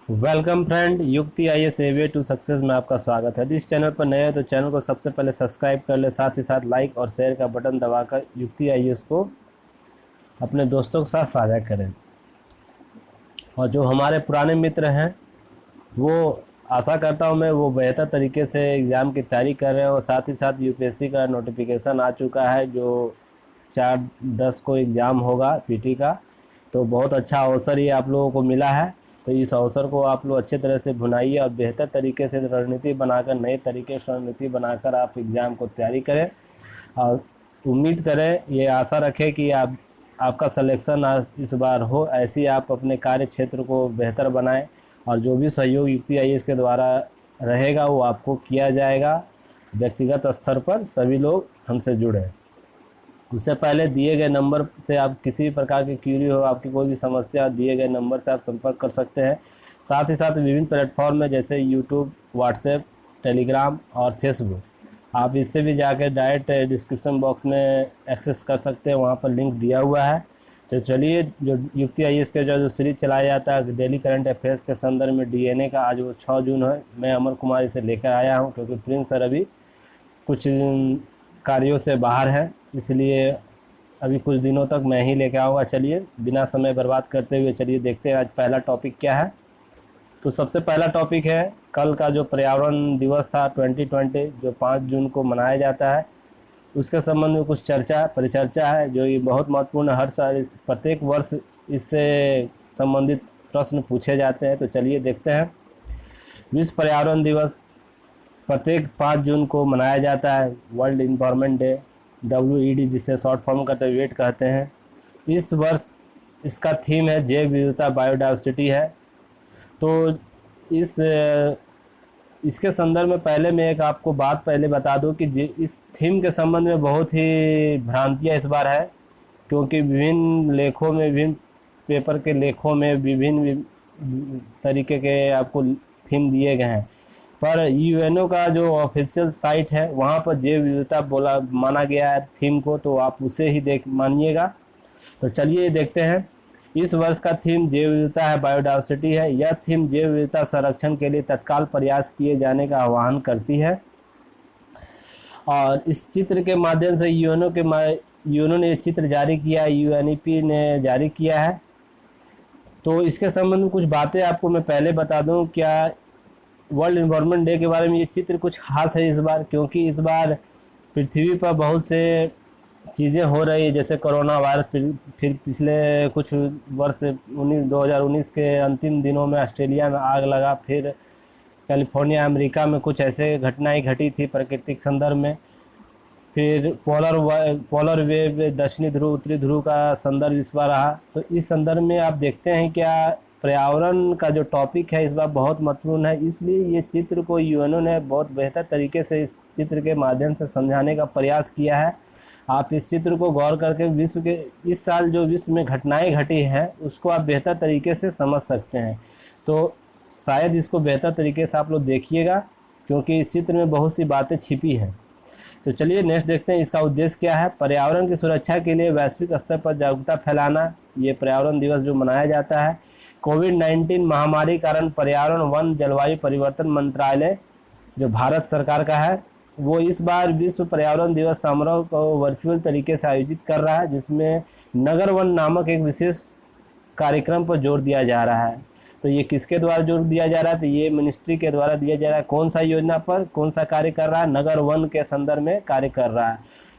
Welcome friend, युक्ति IAS way to success में आपका स्वागत है। यदि इस चैनल पर नए हैं तो चैनल को सबसे पहले सब्सक्राइब कर ले, साथ ही साथ लाइक और शेयर का बटन दबाकर युक्ति आईएएस को अपने दोस्तों के साथ साझा करें। और जो हमारे पुराने मित्र हैं वो आशा करता हूं मैं वो बेहतर तरीके से एग्ज़ाम की तैयारी कर रहे हैं। और साथ ही साथ यूपीएससी का नोटिफिकेशन आ चुका है जो 4/10 को एग्ज़ाम होगा पीटी का। तो बहुत अच्छा अवसर ये आप लोगों को मिला है। तो इस अवसर को आप लोग अच्छे तरह से भुनाइए और बेहतर तरीके से रणनीति बनाकर, नए तरीके से रणनीति बनाकर आप एग्ज़ाम को तैयारी करें। और उम्मीद करें, ये आशा रखें कि आपका सिलेक्शन इस बार हो। ऐसी आप अपने कार्य क्षेत्र को बेहतर बनाएं और जो भी सहयोग युक्ति आईएएस के द्वारा रहेगा वो आपको किया जाएगा। व्यक्तिगत स्तर पर सभी लोग हमसे जुड़ें। उससे पहले दिए गए नंबर से आप किसी भी प्रकार की क्यूरी हो, आपकी कोई भी समस्या, दिए गए नंबर से आप संपर्क कर सकते हैं। साथ ही साथ विभिन्न प्लेटफॉर्म में जैसे यूट्यूब, व्हाट्सएप, टेलीग्राम और फेसबुक, आप इससे भी जाकर डायरेक्ट डिस्क्रिप्शन बॉक्स में एक्सेस कर सकते हैं, वहाँ पर लिंक दिया हुआ है। तो चलिए, जो युक्ति आईएएस के जो सीरीज चलाया जाता है डेली करंट अफेयर्स के संदर्भ में डीएनए का, आज वो 6 जून है। मैं अमर कुमार इसे लेकर आया हूँ क्योंकि प्रिंस सर अभी कुछ कार्यों से बाहर है, इसलिए अभी कुछ दिनों तक मैं ही लेकर आऊँगा। चलिए बिना समय बर्बाद करते हुए चलिए देखते हैं आज पहला टॉपिक क्या है। तो सबसे पहला टॉपिक है कल का जो पर्यावरण दिवस था 2020, जो 5 जून को मनाया जाता है, उसके संबंध में कुछ परिचर्चा है जो ये बहुत महत्वपूर्ण है। हर साल प्रत्येक वर्ष इससे संबंधित प्रश्न पूछे जाते हैं। तो चलिए देखते हैं। विश्व पर्यावरण दिवस प्रत्येक 5 जून को मनाया जाता है, वर्ल्ड इन्वायरमेंट डे, WED जिसे शॉर्ट फॉर्म करते हुए वेट कहते हैं। इस वर्ष इसका थीम है जैव विविधता, बायोडाइवर्सिटी है। तो इसके संदर्भ में पहले मैं एक आपको बात पहले बता दूं कि इस थीम के संबंध में बहुत ही भ्रांतियाँ इस बार है, क्योंकि विभिन्न लेखों में, विभिन्न पेपर के लेखों में विभिन्न तरीके के आपको थीम दिए गए हैं। पर यूएनओ का जो ऑफिशियल साइट है वहाँ पर जैव विविधता बोला माना गया है थीम को, तो आप उसे ही मानिएगा। तो चलिए देखते हैं। इस वर्ष का थीम जैव विविधता है, बायोडाइवर्सिटी है। यह थीम जैव विविधता संरक्षण के लिए तत्काल प्रयास किए जाने का आह्वान करती है। और इस चित्र के माध्यम से यूएनओ ने चित्र जारी किया है, यूएनईपी ने जारी किया है। तो इसके संबंध में कुछ बातें आपको मैं पहले बता दूं। क्या वर्ल्ड इन्वायरमेंट डे के बारे में ये चित्र कुछ खास है इस बार, क्योंकि इस बार पृथ्वी पर बहुत से चीज़ें हो रही है, जैसे कोरोना वायरस, फिर पिछले कुछ वर्ष 2019 के अंतिम दिनों में ऑस्ट्रेलिया में आग लगा, फिर कैलिफोर्निया अमेरिका में कुछ ऐसे घटनाएं घटी थी प्राकृतिक संदर्भ में, फिर पोलर वेव, दक्षिणी ध्रुव उत्तरी ध्रुव का संदर्भ इस बार रहा। तो इस संदर्भ में आप देखते हैं क्या पर्यावरण का जो टॉपिक है इस बार बहुत महत्वपूर्ण है। इसलिए ये चित्र को यूएनओ ने बहुत बेहतर तरीके से इस चित्र के माध्यम से समझाने का प्रयास किया है। आप इस चित्र को गौर करके विश्व के इस साल जो विश्व में घटनाएं घटी हैं उसको आप बेहतर तरीके से समझ सकते हैं। तो शायद इसको बेहतर तरीके से आप लोग देखिएगा, क्योंकि इस चित्र में बहुत सी बातें छिपी हैं। तो चलिए नेक्स्ट देखते हैं। इसका उद्देश्य क्या है। पर्यावरण की सुरक्षा के लिए वैश्विक स्तर पर जागरूकता फैलाना, ये पर्यावरण दिवस जो मनाया जाता है। कोविड-19 महामारी कारण पर्यावरण, वन, जलवायु परिवर्तन मंत्रालय जो भारत सरकार का है, वो इस बार विश्व पर्यावरण दिवस समारोह को वर्चुअल तरीके से आयोजित कर रहा है, जिसमें नगर वन नामक एक विशेष कार्यक्रम पर जोर दिया जा रहा है। तो ये किसके द्वारा जोर दिया जा रहा है? तो ये मिनिस्ट्री के द्वारा दिया जा रहा है। कौन सा योजना पर कौन सा कार्य कर रहा है? नगर वन के संदर्भ में कार्य कर रहा है।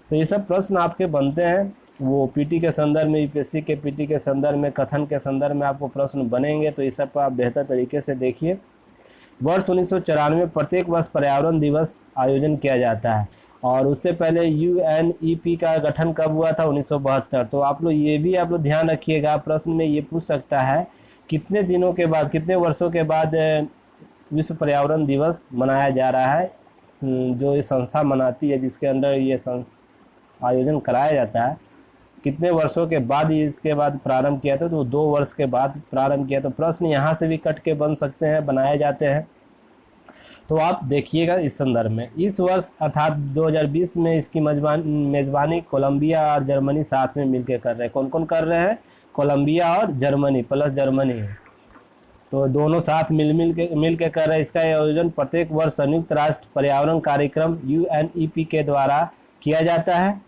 तो ये सब प्रश्न आपके बनते हैं, वो पीटी के संदर्भ में, यूपीएससी के पीटी के संदर्भ में, कथन के संदर्भ में आपको प्रश्न बनेंगे। तो इस सब को आप बेहतर तरीके से देखिए। वर्ष 1994 प्रत्येक वर्ष पर्यावरण दिवस आयोजन किया जाता है, और उससे पहले यूएनईपी का गठन कब हुआ था? 1972। तो आप लोग ये भी आप लोग ध्यान रखिएगा, प्रश्न में ये पूछ सकता है कितने दिनों के बाद, कितने वर्षों के बाद विश्व पर्यावरण दिवस मनाया जा रहा है। जो ये संस्था मनाती है, जिसके अंदर ये आयोजन कराया जाता है, कितने वर्षों के बाद इसके बाद प्रारंभ किया था? तो 2 वर्ष के बाद प्रारंभ किया। तो प्रश्न यहाँ से भी कट के बन सकते हैं, बनाए जाते हैं। तो आप देखिएगा इस संदर्भ में। इस वर्ष अर्थात 2020 में इसकी मेज़बानी कोलंबिया और जर्मनी साथ में मिलकर कर रहे हैं। कौन कौन कर रहे हैं? कोलंबिया और जर्मनी प्लस जर्मनी है। तो दोनों साथ मिल के कर रहे हैं। इसका आयोजन प्रत्येक वर्ष संयुक्त राष्ट्र पर्यावरण कार्यक्रम UNEP के द्वारा किया जाता है।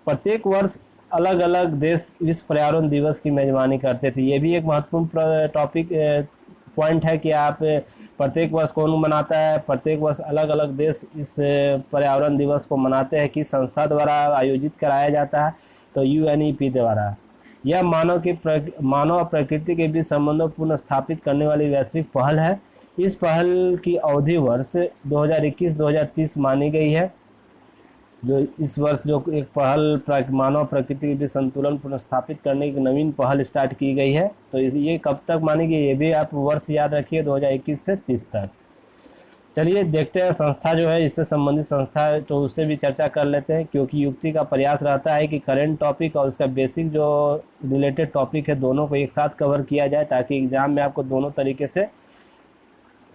प्रत्येक वर्ष अलग अलग देश विश्व पर्यावरण दिवस की मेजबानी करते थे। ये भी एक महत्वपूर्ण टॉपिक पॉइंट है कि आप प्रत्येक वर्ष कौन मनाता है, प्रत्येक वर्ष अलग अलग देश इस पर्यावरण दिवस को मनाते हैं, किस संस्था द्वारा आयोजित कराया जाता है, तो UNEP द्वारा। यह मानव और प्रकृति के बीच संबंधों को पुनः स्थापित करने वाली वैश्विक पहल है। इस पहल की अवधि वर्ष 2021-2030 मानी गई है। जो इस वर्ष जो एक पहल मानव प्रकृति के बीच संतुलन पुनर्स्थापित करने की नवीन पहल स्टार्ट की गई है, तो ये कब तक मानी गई, ये भी आप वर्ष याद रखिए, 2021 से 30 तक। चलिए देखते हैं संस्था जो है, इससे संबंधित संस्था है तो उससे भी चर्चा कर लेते हैं, क्योंकि युक्ति का प्रयास रहता है कि करेंट टॉपिक और उसका बेसिक जो रिलेटेड टॉपिक है दोनों को एक साथ कवर किया जाए, ताकि एग्जाम में आपको दोनों तरीके से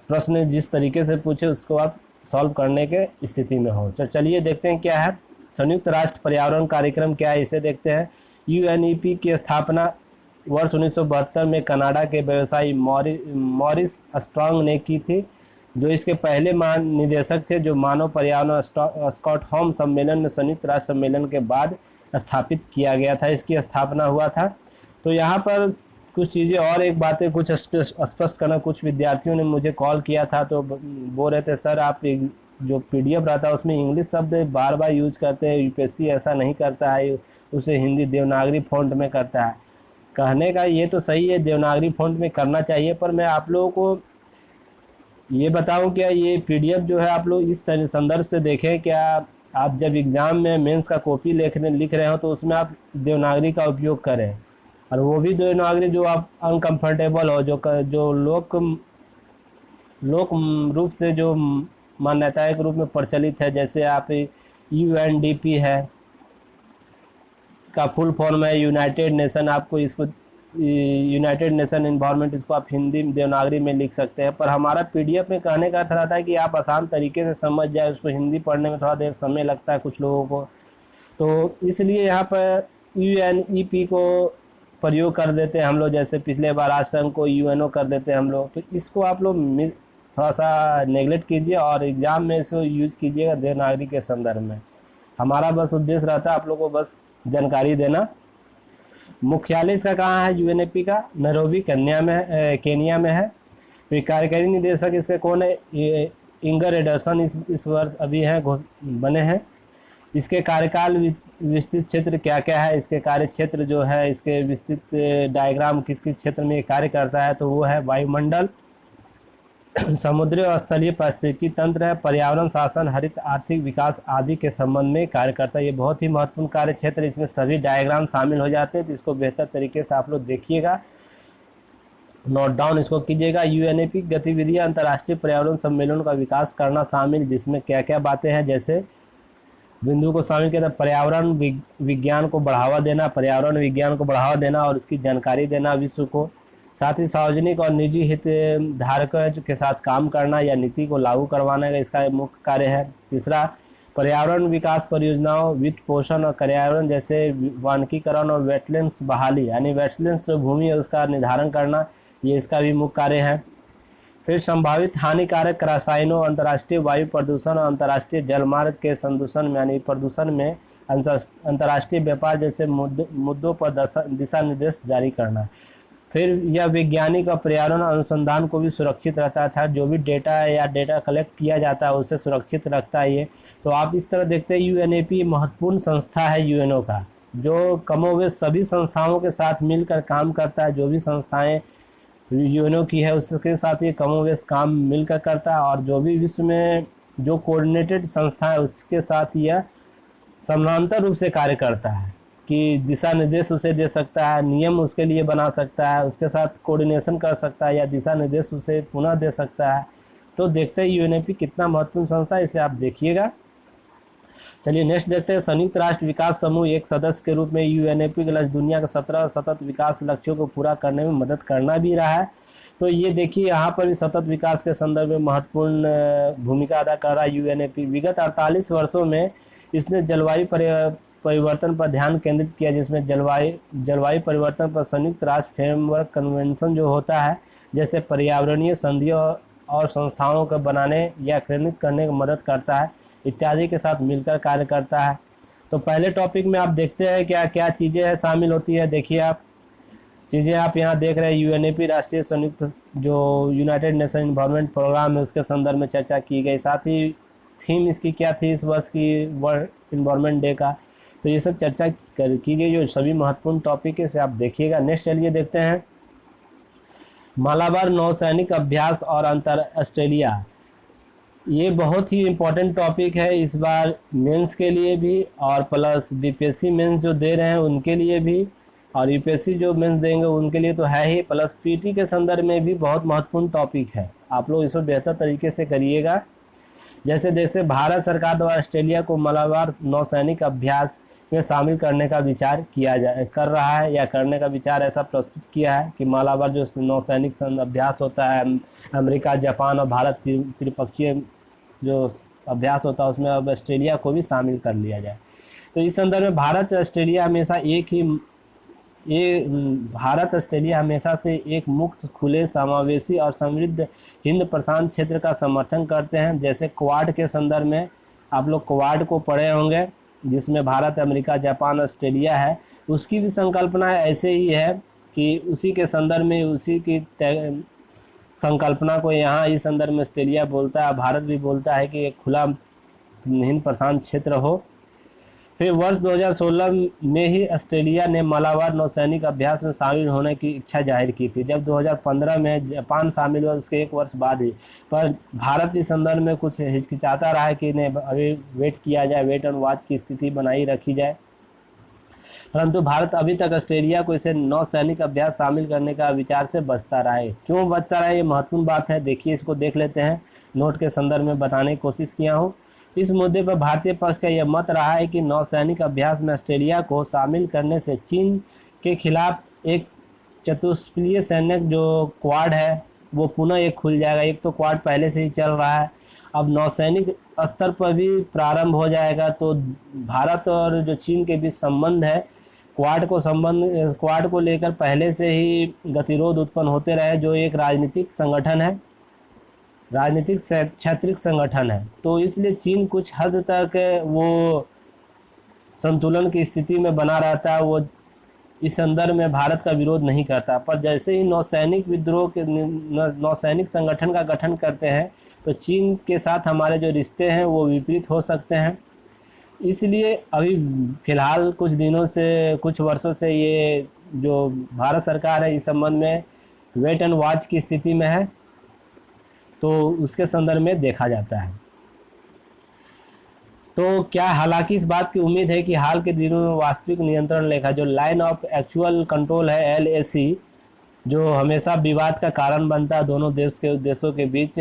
प्रश्न जिस तरीके से पूछे उसको आप सॉल्व करने के स्थिति में हो। तो चलिए देखते हैं क्या है संयुक्त राष्ट्र पर्यावरण कार्यक्रम क्या है, इसे देखते हैं। UNEP की स्थापना वर्ष 1972 में कनाडा के व्यवसायी मॉरिस स्ट्रॉन्ग ने की थी, जो इसके पहले महानिदेशक थे, जो मानव पर्यावरण स्टॉकहोम सम्मेलन में संयुक्त राष्ट्र सम्मेलन के बाद स्थापित किया गया था, इसकी स्थापना हुआ था। तो यहाँ पर कुछ चीज़ें और एक बातें कुछ स्पष्ट करना, कुछ विद्यार्थियों ने मुझे कॉल किया था तो बोल रहे थे सर आप जो PDF रहता है उसमें इंग्लिश शब्द बार बार यूज करते हैं, UPSC ऐसा नहीं करता है, उसे हिंदी देवनागरी फॉन्ट में करता है। कहने का ये तो सही है, देवनागरी फॉन्ट में करना चाहिए, पर मैं आप लोगों को ये बताऊं क्या ये PDF जो है आप लोग इस संदर्भ से देखें, क्या आप जब एग्ज़ाम में मेंस का कॉपी लिख रहे हो तो उसमें आप देवनागरी का उपयोग करें, और वो भी देवनागरी जो आप अनकंफर्टेबल हो, जो लोक रूप से जो मान्यताएं के रूप में प्रचलित है, जैसे आप UNDP है का फुल फॉर्म है यूनाइटेड नेशन, आपको इसको यूनाइटेड नेशन एनवायरनमेंट, इसको आप हिंदी देवनागरी में लिख सकते हैं। पर हमारा PDF में कहने का अर्थ रहता है कि आप आसान तरीके से समझ जाए, उसको हिंदी पढ़ने में थोड़ा देर समय लगता है कुछ लोगों को, तो इसलिए यहाँ पर UNEP को प्रयोग कर देते हैं हम लोग, जैसे पिछले बार राष्ट्रसंघ को UNO कर देते हैं हम लोग। तो इसको आप लोग थोड़ा सा नेगलेक्ट कीजिए और एग्ज़ाम में इसको यूज कीजिएगा देवनागरी के संदर्भ में। हमारा बस उद्देश्य रहता है आप लोगों को बस जानकारी देना। मुख्यालय इसका कहाँ है UNEP का? नैरोबी केन्या में है। फिर कार्यकारी निदेशक इसके कौन है? इंगर एडरसन इस वर्ष अभी हैं बने हैं। इसके कार्यकाल विस्तृत क्षेत्र क्या क्या है, इसके कार्य क्षेत्र जो है, इसके विस्तृत डायग्राम किस किस क्षेत्र में कार्य करता है, तो वो है वायुमंडल, समुद्री और स्थलीय पारिस्थितिकी तंत्र है, पर्यावरण शासन, हरित आर्थिक विकास आदि के संबंध में कार्य करता है। ये बहुत ही महत्वपूर्ण कार्य क्षेत्र, इसमें सभी डायग्राम शामिल हो जाते हैं, तो इसको बेहतर तरीके से आप लोग देखिएगा, नोट डाउन इसको कीजिएगा। UNEP गतिविधियाँ अंतर्राष्ट्रीय पर्यावरण सम्मेलन का विकास करना शामिल, जिसमें क्या क्या बातें हैं, जैसे बिंदु को शामिल किया था पर्यावरण विज्ञान को बढ़ावा देना, और उसकी जानकारी देना विश्व को, साथ ही सार्वजनिक और निजी हित धारकों के साथ काम करना या नीति को लागू करवाने का इसका मुख्य कार्य है। तीसरा, पर्यावरण विकास परियोजनाओं, वित्त पोषण और पर्यावरण जैसे वानिकीकरण और वेटलैंड्स बहाली, यानी वेटलैंड्स जो भूमि है उसका निर्धारण करना, ये इसका भी मुख्य कार्य है। फिर संभावित हानिकारक रसायनों, अंतर्राष्ट्रीय वायु प्रदूषण और अंतर्राष्ट्रीय जलमार्ग के संदूषण में यानी प्रदूषण में अंतर्राष्ट्रीय व्यापार जैसे मुद्दों पर दिशा निर्देश जारी करना। फिर यह वैज्ञानिक और पर्यावरण अनुसंधान को भी सुरक्षित रहता था, जो भी डेटा है या डेटा कलेक्ट किया जाता है उसे सुरक्षित रखता है ये। तो आप इस तरह देखते हैं UNEP महत्वपूर्ण संस्था है UNO का, जो कमोवेश सभी संस्थाओं के साथ मिलकर काम करता है। जो भी संस्थाएं UNO की है उसके साथ ये कमोवेश काम मिलकर करता है, और जो भी विश्व में जो कोऑर्डिनेटेड संस्था है उसके साथ यह समानांतर रूप से कार्य करता है, कि दिशा निर्देश उसे दे सकता है, नियम उसके लिए बना सकता है, उसके साथ कोऑर्डिनेशन कर सकता है, या दिशा निर्देश उसे पुनः दे सकता है। तो देखते हैं UNEP कितना महत्वपूर्ण संस्था है, इसे आप देखिएगा। चलिए नेक्स्ट देखते हैं। संयुक्त राष्ट्र विकास समूह एक सदस्य के रूप में UNEP के लक्ष्य दुनिया के 17 सतत विकास लक्ष्यों को पूरा करने में मदद करना भी रहा है। तो ये देखिए यहाँ पर भी सतत विकास के संदर्भ में महत्वपूर्ण भूमिका अदा कर रहा है UNEP। विगत 48 वर्षों में इसने जलवायु परिवर्तन पर ध्यान केंद्रित किया, जिसमें जलवायु परिवर्तन पर संयुक्त राष्ट्र फ्रेमवर्क कन्वेंशन जो होता है जैसे पर्यावरणीय संधियों और संस्थाओं को बनाने या क्रियान्वित करने में मदद करता है इत्यादि के साथ मिलकर कार्य करता है। तो पहले टॉपिक में आप देखते हैं क्या क्या चीज़ें शामिल होती है। देखिए आप चीज़ें आप यहाँ देख रहे हैं, यूएनईपी राष्ट्रीय संयुक्त जो यूनाइटेड नेशन इन्वायरमेंट प्रोग्राम है उसके संदर्भ में चर्चा की गई। साथ ही थीम इसकी क्या थी इस वर्ष की वर्ल्ड इन्वायरमेंट डे का, तो ये सब चर्चा की गई जो सभी महत्वपूर्ण टॉपिक है इसे आप देखिएगा। नेक्स्ट चलिए देखते हैं मालाबार नौसैनिक अभ्यास और अंतर ऑस्ट्रेलिया। ये बहुत ही इम्पोर्टेंट टॉपिक है इस बार मेंस के लिए भी और प्लस बीपीएससी मेंस जो दे रहे हैं उनके लिए भी, और यूपीएससी जो मेंस देंगे उनके लिए तो है ही, प्लस पीटी के संदर्भ में भी बहुत महत्वपूर्ण टॉपिक है। आप लोग इसको बेहतर तरीके से करिएगा। जैसे जैसे भारत सरकार द्वारा ऑस्ट्रेलिया को मालाबार नौसैनिक अभ्यास में शामिल करने का विचार कर रहा है या करने का विचार ऐसा प्रस्तुत किया है कि मालाबार जो नौसैनिक अभ्यास होता है अमेरिका, जापान और भारत त्रिपक्षीय जो अभ्यास होता है उसमें अब ऑस्ट्रेलिया को भी शामिल कर लिया जाए। तो इस संदर्भ में भारत ऑस्ट्रेलिया हमेशा से एक मुक्त, खुले, समावेशी और समृद्ध हिंद प्रशांत क्षेत्र का समर्थन करते हैं। जैसे क्वाड के संदर्भ में आप लोग क्वाड को पढ़े होंगे जिसमें भारत, अमेरिका, जापान, ऑस्ट्रेलिया है, उसकी भी संकल्पना ऐसे ही है कि उसी के संदर्भ में उसी की संकल्पना को यहाँ इस संदर्भ में ऑस्ट्रेलिया बोलता है, भारत भी बोलता है कि एक खुला हिंद प्रशांत क्षेत्र हो। फिर वर्ष 2016 में ही ऑस्ट्रेलिया ने मालाबार नौसैनिक अभ्यास में शामिल होने की इच्छा जाहिर की थी। जब 2015 में जापान शामिल हुआ उसके एक वर्ष बाद ही, पर भारत इस संदर्भ में कुछ हिचकिचाता रहा है कि इन्हें अभी वेट किया जाए, वेट एंड वॉच की स्थिति बनाई रखी जाए। परंतु भारत अभी तक ऑस्ट्रेलिया को इसे नौसैनिक अभ्यास शामिल करने का विचार से बचता रहा है। क्यों बचता रहा है, ये महत्वपूर्ण बात है। देखिए इसको देख लेते हैं, नोट के संदर्भ में बताने की कोशिश किया हूँ। इस मुद्दे पर भारतीय पक्ष का यह मत रहा है कि नौसैनिक अभ्यास में ऑस्ट्रेलिया को शामिल करने से चीन के खिलाफ एक चतुष्पक्षीय सैन्य जो क्वाड है वो पुनः एक खुल जाएगा। एक तो क्वाड पहले से ही चल रहा है, अब नौसैनिक स्तर पर भी प्रारंभ हो जाएगा। तो भारत और जो चीन के बीच संबंध है, क्वाड को लेकर पहले से ही गतिरोध उत्पन्न होते रहे, जो एक राजनीतिक संगठन है, राजनीतिक क्षेत्रीय संगठन है। तो इसलिए चीन कुछ हद तक वो संतुलन की स्थिति में बना रहता है, वो इस संदर्भ में भारत का विरोध नहीं करता। पर जैसे ही नौसैनिक संगठन का गठन करते हैं तो चीन के साथ हमारे जो रिश्ते हैं वो विपरीत हो सकते हैं। इसलिए अभी फ़िलहाल कुछ वर्षों से ये जो भारत सरकार है इस संबंध में वेट एंड वॉच की स्थिति में है, तो उसके संदर्भ में देखा जाता है। तो क्या हालांकि इस बात की उम्मीद है कि हाल के दिनों में वास्तविक नियंत्रण रेखा जो लाइन ऑफ एक्चुअल कंट्रोल है LAC, जो हमेशा विवाद का कारण बनता है, दोनों देशों के बीच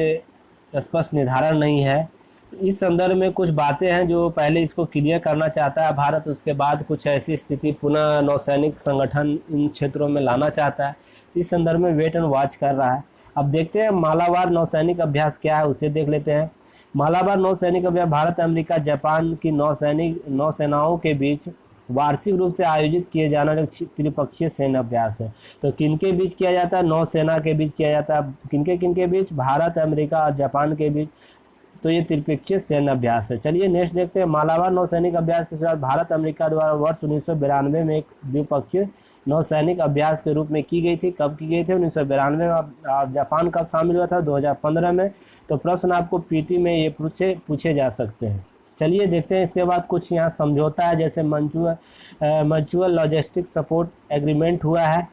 स्पष्ट निर्धारण नहीं है। इस संदर्भ में कुछ बातें हैं जो पहले इसको क्लियर करना चाहता है भारत, उसके बाद कुछ ऐसी स्थिति पुनः नौसैनिक संगठन इन क्षेत्रों में लाना चाहता है। इस संदर्भ में वेट एंड वॉच कर रहा है। अब देखते हैं मालाबार नौसैनिक अभ्यास क्या है, उसे देख लेते हैं। मालाबार नौसैनिक अभ्यास भारत, अमेरिका, जापान की नौसेनाओं के बीच वार्षिक रूप से आयोजित किए जाने वाला त्रिपक्षीय सैन्य अभ्यास है। तो किनके बीच किया जाता है? नौसेना के बीच किया जाता है। किनके बीच? भारत, अमेरिका और जापान के बीच। तो ये त्रिपक्षीय सैन्य अभ्यास है। चलिए नेक्स्ट देखते हैं। मालाबार नौसैनिक अभ्यास के साथ भारत अमेरिका द्वारा वर्ष 1992 में एक द्विपक्षीय नौसैनिक अभ्यास के रूप में की गई थी। कब की गई थी? 1992 में। और जापान कब शामिल हुआ था? 2015 में। तो प्रश्न आपको पीटी में ये पूछे जा सकते हैं। चलिए देखते हैं। इसके बाद कुछ यहाँ समझौता है, जैसे म्यूचुअल लॉजिस्टिक सपोर्ट एग्रीमेंट हुआ है।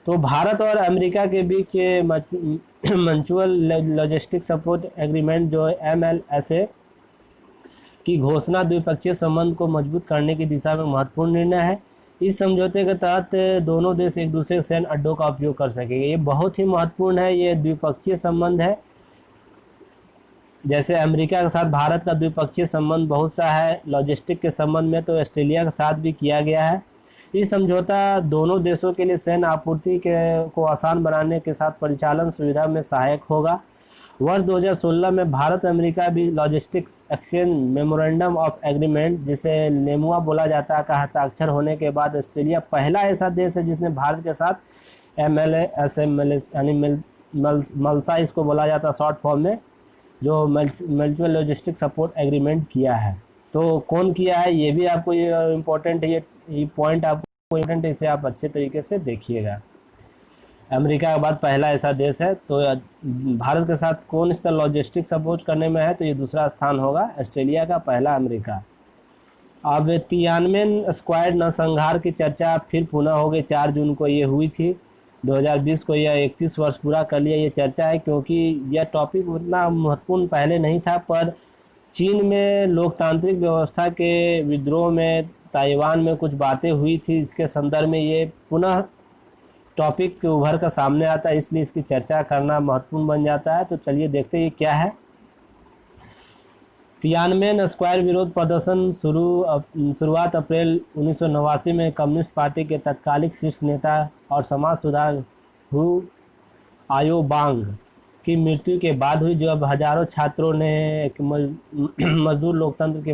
तो भारत और अमेरिका के बीच म्यूचुअल लॉजिस्टिक सपोर्ट एग्रीमेंट जो MLSA की घोषणा द्विपक्षीय संबंध को मजबूत करने की दिशा में महत्वपूर्ण निर्णय है। इस समझौते के तहत दोनों देश एक दूसरे सैन्य अड्डों का उपयोग कर सकेंगे। ये बहुत ही महत्वपूर्ण है। ये द्विपक्षीय संबंध है। जैसे अमेरिका के साथ भारत का द्विपक्षीय संबंध बहुत सा है, लॉजिस्टिक के संबंध में तो ऑस्ट्रेलिया के साथ भी किया गया है। ये समझौता दोनों देशों के लिए सैन्य आपूर्ति को आसान बनाने के साथ परिचालन सुविधा में सहायक होगा। वर्ष 2016 में भारत अमेरिका भी logistics exchange memorandum of agreement, जिसे नेमुआ बोला जाता है, का हस्ताक्षर होने के बाद ऑस्ट्रेलिया पहला ऐसा देश है जिसने भारत के साथ MLASM यानी मलसा इसको बोला जाता है शॉर्ट फॉर्म में, जो म्यूचुअल लॉजिस्टिक सपोर्ट एग्रीमेंट किया है। तो कौन किया है ये भी आपको ये इम्पोर्टेंट है, ये पॉइंट आपको इम्पोर्टेंट है, इसे आप अच्छे तरीके से देखिएगा। अमेरिका के बाद पहला ऐसा देश है। तो भारत के साथ कौन इस तरह लॉजिस्टिक सपोर्ट करने में है, तो ये दूसरा स्थान होगा, ऑस्ट्रेलिया का पहला अमेरिका। अब तियानमेन स्क्वाड नरसंहार की चर्चा फिर पुनः हो गई। 4 जून को ये हुई थी 2020 को, यह 31 वर्ष पूरा कर लिया। ये चर्चा है क्योंकि यह टॉपिक उतना महत्वपूर्ण पहले नहीं था, पर चीन में लोकतांत्रिक व्यवस्था के विद्रोह में ताइवान में कुछ बातें हुई थी, इसके संदर्भ में ये पुनः टॉपिक उभर कर सामने आता है, इसलिए इसकी चर्चा करना महत्वपूर्ण बन जाता है। तो चलिए देखते हैं ये क्या है। तियानमेन स्क्वायर विरोध प्रदर्शन शुरुआत अप्रैल 1989 में कम्युनिस्ट पार्टी के तत्कालिक शीर्ष नेता और समाज सुधार हु आयोबांग की मृत्यु के बाद हुई, जो अब हजारों छात्रों ने एक मजदूर लोकतंत्र की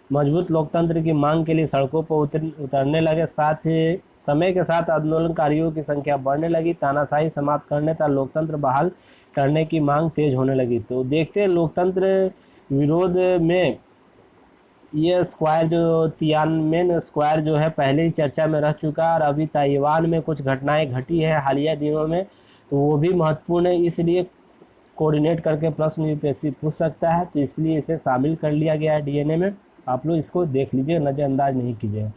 मजबूत लोकतंत्र की मांग के लिए सड़कों पर उतरने लगे। साथ ही समय के साथ आंदोलनकारियों की संख्या बढ़ने लगी, तानाशाही समाप्त करने तथा लोकतंत्र बहाल करने की मांग तेज होने लगी। तो देखते हैं लोकतंत्र विरोध में ये स्क्वायर जो तियानमेन स्क्वायर जो है पहले ही चर्चा में रह चुका है, और अभी ताइवान में कुछ घटनाएं घटी है हालिया दिनों में, तो वो भी महत्वपूर्ण है, इसलिए कोऑर्डिनेट करके प्रश्न यूपीएससी पूछ सकता है, तो इसलिए इसे शामिल कर लिया गया है डीएनए में। आप लोग इसको देख लीजिए, नज़रअंदाज नहीं कीजिएगा।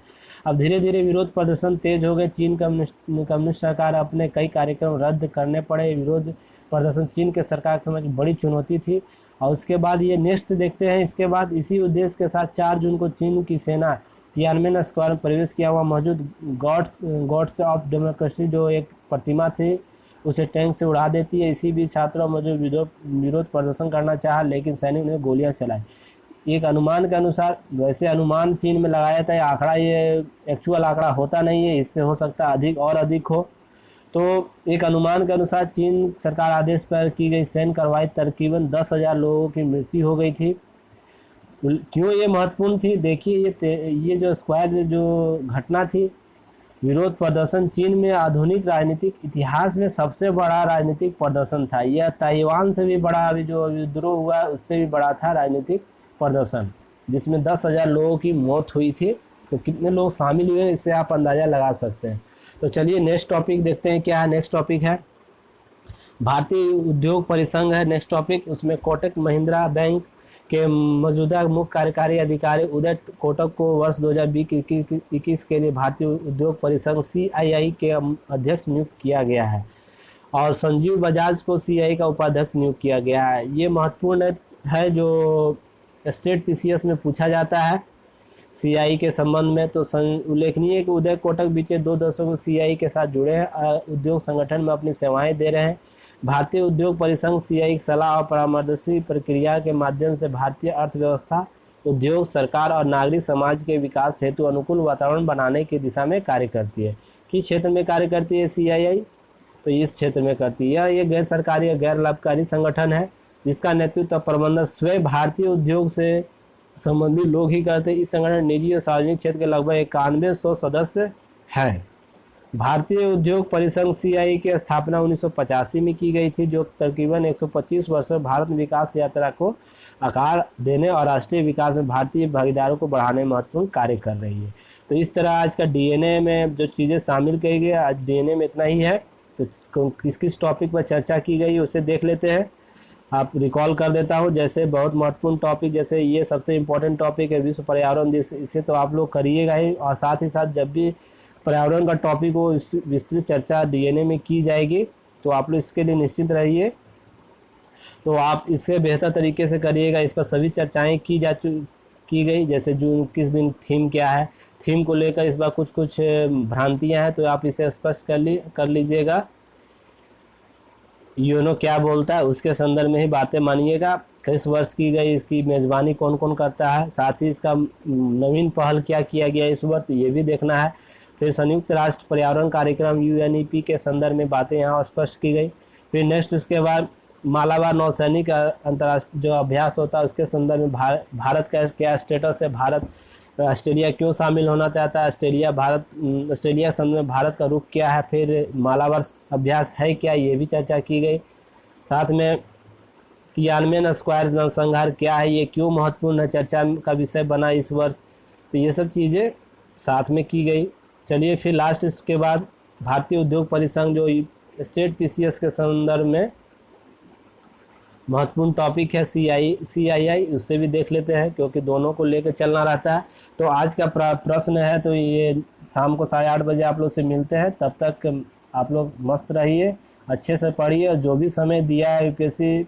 अब धीरे धीरे विरोध प्रदर्शन तेज हो गए। चीन कम्युनिस्ट सरकार अपने कई कार्यक्रम रद्द करने पड़े। विरोध प्रदर्शन चीन के सरकार के समझ बड़ी चुनौती थी। और उसके बाद ये नेक्स्ट देखते हैं, इसके बाद इसी उद्देश्य के साथ 4 जून को चीन की सेना तियानमेन स्क्वायर में प्रवेश किया। हुआ मौजूद गॉड्स ऑफ डेमोक्रेसी जो एक प्रतिमा थी उसे टैंक से उड़ा देती है। इसी बीच छात्रों में जो विरोध प्रदर्शन करना चाहा, लेकिन सैनिक ने गोलियां चलाई। एक अनुमान के अनुसार, वैसे अनुमान चीन में लगाया था, आंकड़ा ये एक्चुअल आंकड़ा होता नहीं है, इससे हो सकता है अधिक और अधिक हो। तो एक अनुमान के अनुसार चीन सरकार आदेश पर की गई सैन्य कार्रवाई तकरीबन 10,000 लोगों की मृत्यु हो गई थी। क्यों ये महत्वपूर्ण थी, देखिए ये जो स्क्वायर जो घटना थी, विरोध प्रदर्शन चीन में आधुनिक राजनीतिक इतिहास में सबसे बड़ा राजनीतिक प्रदर्शन था। यह ताइवान से भी बड़ा, अभी जो विद्रोह हुआ उससे भी बड़ा था राजनीतिक प्रदर्शन, जिसमें 10,000 लोगों की मौत हुई थी। तो कितने लोग शामिल हुए इससे आप अंदाज़ा लगा सकते हैं। तो चलिए नेक्स्ट टॉपिक देखते हैं क्या है। नेक्स्ट टॉपिक है भारतीय उद्योग परिसंघ है नेक्स्ट टॉपिक। उसमें कोटक महिंद्रा बैंक के मौजूदा मुख्य कार्यकारी अधिकारी उदय कोटक को वर्ष 2020-21 के लिए भारतीय उद्योग परिसंघ CII के अध्यक्ष नियुक्त किया गया है, और संजीव बजाज को CII का उपाध्यक्ष नियुक्त किया गया है। ये महत्वपूर्ण है, जो स्टेट PCS में पूछा जाता है CII के संबंध में। तो उल्लेखनीय है कि उदय कोटक बीते 2 दशकों CII के साथ जुड़े हैं, उद्योग संगठन में अपनी सेवाएं दे रहे हैं। भारतीय उद्योग परिसंघ CII सलाह और परामर्शी प्रक्रिया के माध्यम से भारतीय अर्थव्यवस्था, उद्योग, सरकार और नागरिक समाज के विकास हेतु अनुकूल वातावरण बनाने की दिशा में कार्य करती है। किस क्षेत्र में कार्य करती है CII, तो इस क्षेत्र में करती है। यह गैर सरकारी या गैर लाभकारी संगठन है, जिसका नेतृत्व प्रबंधन स्वयं भारतीय उद्योग से संबंधित लोग ही करते हैं। इस संगठन निजी और सार्वजनिक क्षेत्र के लगभग 9100 सदस्य हैं। भारतीय उद्योग परिसंघ CII की स्थापना 1985 में की गई थी, जो तकरीबन 125 वर्षों भारत विकास यात्रा को आकार देने और राष्ट्रीय विकास में भारतीय भागीदारों को बढ़ाने में महत्वपूर्ण कार्य कर रही है। तो इस तरह आज का DNA में जो चीज़ें शामिल की गई, आज DNA में इतना ही है। तो किस किस टॉपिक पर चर्चा की गई उसे देख लेते हैं। आप रिकॉल कर देता हूँ, जैसे बहुत महत्वपूर्ण टॉपिक, जैसे ये सबसे इम्पोर्टेंट टॉपिक है विश्व पर्यावरण दिवस, इसे तो आप लोग करिएगा ही, और साथ ही साथ जब भी पर्यावरण का टॉपिक हो विस्तृत चर्चा DNA में की जाएगी, तो आप लोग इसके लिए निश्चित रहिए। तो आप इससे बेहतर तरीके से करिएगा। इस पर सभी चर्चाएँ की गई, जैसे जून किस दिन, थीम क्या है, थीम को लेकर इस बार कुछ भ्रांतियाँ हैं, तो आप इसे स्पष्ट कर लीजिएगा। यूनो क्या बोलता है उसके संदर्भ में ही बातें मानिएगा। किस वर्ष की गई, इसकी मेज़बानी कौन कौन करता है, साथ ही इसका नवीन पहल क्या किया गया इस वर्ष, ये भी देखना है। फिर संयुक्त राष्ट्र पर्यावरण कार्यक्रम UNEP के संदर्भ में बातें यहाँ स्पष्ट की गई। फिर नेक्स्ट उसके बाद मालाबार नौसैनिक अंतर्राष्ट्रीय जो अभ्यास होता है उसके संदर्भ में भारत का क्या स्टेटस है, भारत ऑस्ट्रेलिया क्यों शामिल होना चाहता है, ऑस्ट्रेलिया संघ में भारत का रुख क्या है, फिर मालावर्स अभ्यास है क्या, ये भी चर्चा की गई। साथ में तियानमेन स्क्वायर नरसंहार क्या है, ये क्यों महत्वपूर्ण है, चर्चा का विषय बना इस वर्ष। तो ये सब चीज़ें साथ में की गई। चलिए फिर लास्ट इसके बाद भारतीय उद्योग परिसंघ जो स्टेट पीसीएस के संदर्भ में महत्वपूर्ण टॉपिक है, CII, उससे भी देख लेते हैं क्योंकि दोनों को लेकर चलना रहता है। तो आज का प्रश्न है, तो ये शाम को 8:30 बजे आप लोग से मिलते हैं। तब तक आप लोग मस्त रहिए, अच्छे से पढ़िए और जो भी समय दिया है यूपीएससी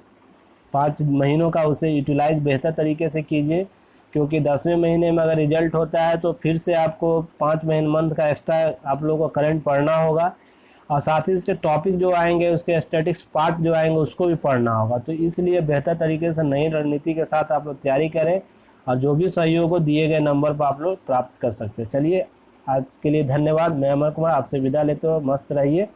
5 महीनों का उसे यूटिलाइज बेहतर तरीके से कीजिए, क्योंकि 10वें महीने में अगर रिजल्ट होता है तो फिर से आपको 5 मंथ का एक्स्ट्रा आप लोगों को करंट पढ़ना होगा, और साथ ही उसके टॉपिक जो आएंगे, उसके स्टैटिक्स पार्ट जो आएंगे उसको भी पढ़ना होगा। तो इसलिए बेहतर तरीके से नई रणनीति के साथ आप लोग तैयारी करें, और जो भी सहयोग हो दिए गए नंबर पर आप लोग प्राप्त कर सकते हैं। चलिए आज के लिए धन्यवाद। मैं अमर कुमार आपसे विदा लेते हो, मस्त रहिए।